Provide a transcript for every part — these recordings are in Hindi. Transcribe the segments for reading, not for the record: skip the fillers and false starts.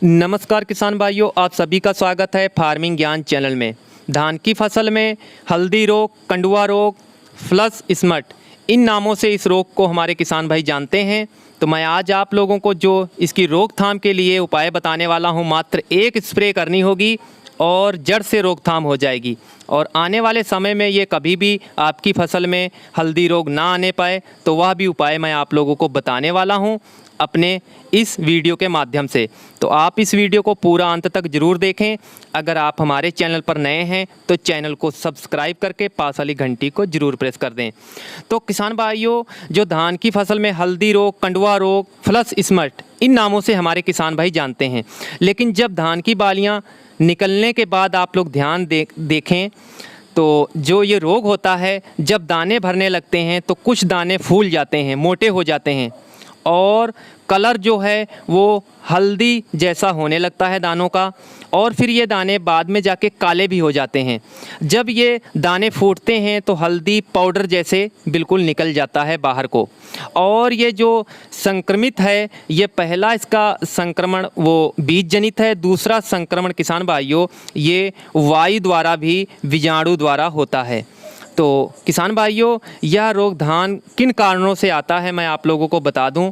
नमस्कार किसान भाइयों, आप सभी का स्वागत है फार्मिंग ज्ञान चैनल में। धान की फसल में हल्दी रोग, कंडुआ रोग, फ्लस स्मट, इन नामों से इस रोग को हमारे किसान भाई जानते हैं। तो मैं आज आप लोगों को जो इसकी रोकथाम के लिए उपाय बताने वाला हूं, मात्र एक स्प्रे करनी होगी और जड़ से रोकथाम हो जाएगी। और आने वाले समय में ये कभी भी आपकी फसल में हल्दी रोग ना आने पाए, तो वह भी उपाय मैं आप लोगों को बताने वाला हूं अपने इस वीडियो के माध्यम से। तो आप इस वीडियो को पूरा अंत तक ज़रूर देखें। अगर आप हमारे चैनल पर नए हैं तो चैनल को सब्सक्राइब करके पास वाली घंटी को ज़रूर प्रेस कर दें। तो किसान भाइयों, जो धान की फसल में हल्दी रोग, कंडुआ रोग, फ्लस स्मट, इन नामों से हमारे किसान भाई जानते हैं। लेकिन जब धान की बालियाँ निकलने के बाद आप लोग ध्यान देखें तो जो ये रोग होता है, जब दाने भरने लगते हैं तो कुछ दाने फूल जाते हैं, मोटे हो जाते हैं और कलर जो है वो हल्दी जैसा होने लगता है दानों का। और फिर ये दाने बाद में जाके काले भी हो जाते हैं। जब ये दाने फूटते हैं तो हल्दी पाउडर जैसे बिल्कुल निकल जाता है बाहर को। और ये जो संक्रमित है, ये पहला इसका संक्रमण वो बीज जनित है। दूसरा संक्रमण किसान भाइयों ये वायु द्वारा भी, बीजाणु द्वारा होता है। तो किसान भाइयों, यह रोग धान किन कारणों से आता है मैं आप लोगों को बता दूं।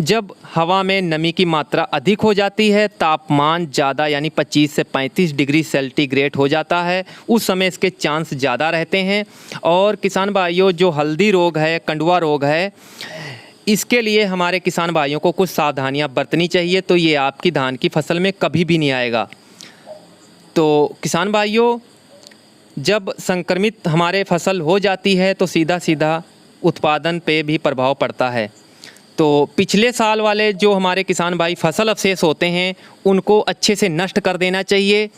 जब हवा में नमी की मात्रा अधिक हो जाती है, तापमान ज़्यादा यानी 25 से 35 डिग्री सेंटीग्रेड हो जाता है, उस समय इसके चांस ज़्यादा रहते हैं। और किसान भाइयों, जो हल्दी रोग है, कंडुआ रोग है, इसके लिए हमारे किसान भाइयों को कुछ सावधानियां बरतनी चाहिए। तो ये आपकी धान की फसल में कभी भी नहीं आएगा। तो किसान भाइयों, जब संक्रमित हमारे फसल हो जाती है तो सीधा सीधा उत्पादन पे भी प्रभाव पड़ता है। तो पिछले साल वाले जो हमारे किसान भाई फसल अवशेष होते हैं, उनको अच्छे से नष्ट कर देना चाहिए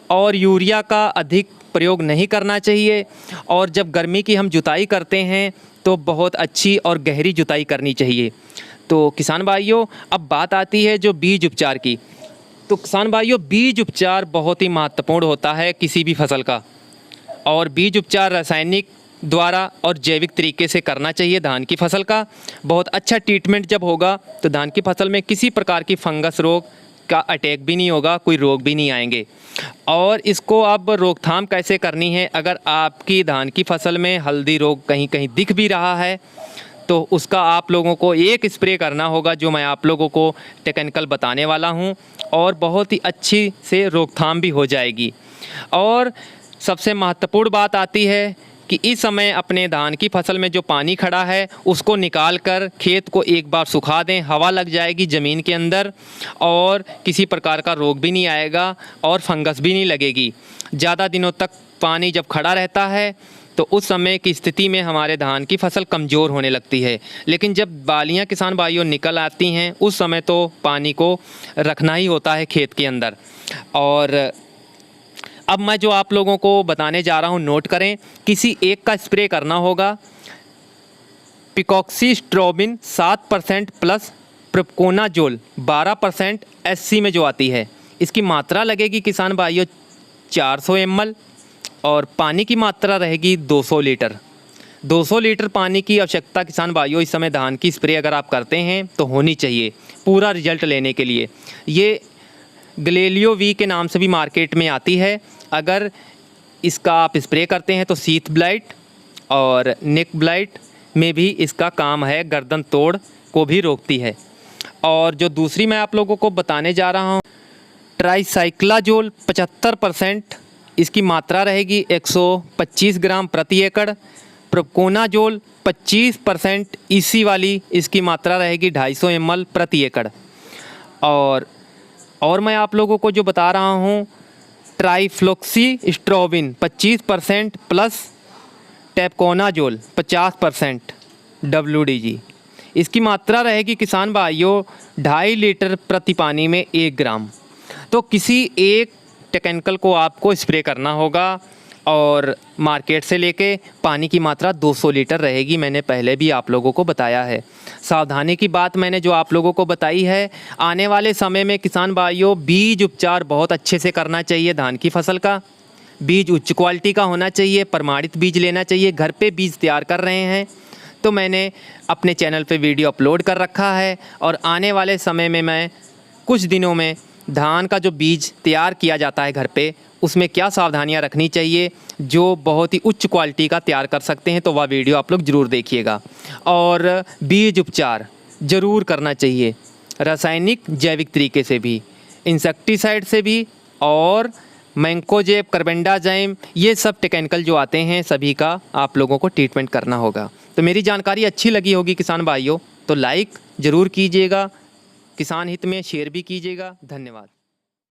और यूरिया का अधिक प्रयोग नहीं करना चाहिए। और जब गर्मी की हम जुताई करते हैं तो बहुत अच्छी और गहरी जुताई करनी चाहिए। तो किसान भाइयों, अब बात आती है जो बीज उपचार की। तो किसान भाइयों, बीज उपचार बहुत ही महत्वपूर्ण होता है किसी भी फसल का। और बीज उपचार रासायनिक द्वारा और जैविक तरीके से करना चाहिए धान की फसल का। बहुत अच्छा ट्रीटमेंट जब होगा तो धान की फसल में किसी प्रकार की फंगस रोग का अटैक भी नहीं होगा, कोई रोग भी नहीं आएंगे। और इसको अब रोकथाम कैसे करनी है, अगर आपकी धान की फसल में हल्दी रोग कहीं कहीं दिख भी रहा है तो उसका आप लोगों को एक स्प्रे करना होगा, जो मैं आप लोगों को टेक्निकल बताने वाला हूं। और बहुत ही अच्छी से रोकथाम भी हो जाएगी। और सबसे महत्वपूर्ण बात आती है कि इस समय अपने धान की फसल में जो पानी खड़ा है उसको निकाल कर खेत को एक बार सुखा दें। हवा लग जाएगी ज़मीन के अंदर और किसी प्रकार का रोग भी नहीं आएगा और फंगस भी नहीं लगेगी। ज़्यादा दिनों तक पानी जब खड़ा रहता है तो उस समय की स्थिति में हमारे धान की फसल कमज़ोर होने लगती है। लेकिन जब बालियां किसान भाइयों निकल आती हैं, उस समय तो पानी को रखना ही होता है खेत के अंदर। और अब मैं जो आप लोगों को बताने जा रहा हूं, नोट करें। किसी एक का स्प्रे करना होगा। पिकॉक्सीस्ट्रोबिन 7% प्लस प्रोपिकोनाजोल 12% SC में जो आती है, इसकी मात्रा लगेगी किसान भाइयों 400 ml और पानी की मात्रा रहेगी 200 लीटर। 200 लीटर पानी की आवश्यकता किसान भाइयों इस समय धान की स्प्रे अगर आप करते हैं तो होनी चाहिए पूरा रिजल्ट लेने के लिए। ये ग्लेलियो वी के नाम से भी मार्केट में आती है। अगर इसका आप स्प्रे करते हैं तो शीथ ब्लाइट और नेक ब्लाइट में भी इसका काम है, गर्दन तोड़ को भी रोकती है। और जो दूसरी मैं आप लोगों को बताने जा रहा हूँ, ट्राइसाइक्लाजोल 75%, इसकी मात्रा रहेगी 125 ग्राम प्रति एकड़। प्रोपिकोनाजोल 25% इसी वाली, इसकी मात्रा रहेगी 250 ml प्रति एकड़। और मैं आप लोगों को जो बता रहा हूँ, ट्राइफ्लोक्सीस्ट्रोबिन 25% प्लस टेपकोनाजोल 50% WDG, इसकी मात्रा रहेगी किसान भाइयों 2.5 लीटर प्रति पानी में 1 ग्राम। तो किसी एक टेक्निकल को आपको स्प्रे करना होगा और मार्केट से लेके पानी की मात्रा 200 लीटर रहेगी। मैंने पहले भी आप लोगों को बताया है। सावधानी की बात मैंने जो आप लोगों को बताई है, आने वाले समय में किसान भाइयों बीज उपचार बहुत अच्छे से करना चाहिए। धान की फसल का बीज उच्च क्वालिटी का होना चाहिए, प्रमाणित बीज लेना चाहिए। घर पे बीज तैयार कर रहे हैं तो मैंने अपने चैनल पे वीडियो अपलोड कर रखा है और आने वाले समय में मैं कुछ दिनों में धान का जो बीज तैयार किया जाता है घर पे, उसमें क्या सावधानियां रखनी चाहिए जो बहुत ही उच्च क्वालिटी का तैयार कर सकते हैं, तो वह वीडियो आप लोग ज़रूर देखिएगा। और बीज उपचार ज़रूर करना चाहिए, रासायनिक जैविक तरीके से भी, इंसेक्टिसाइड से भी, और मैंकोजेब, कार्बेंडाजिम, ये सब टेक्निकल जो आते हैं सभी का आप लोगों को ट्रीटमेंट करना होगा। तो मेरी जानकारी अच्छी लगी होगी किसान भाइयों, तो लाइक ज़रूर कीजिएगा, किसान हित में शेयर भी कीजिएगा। धन्यवाद।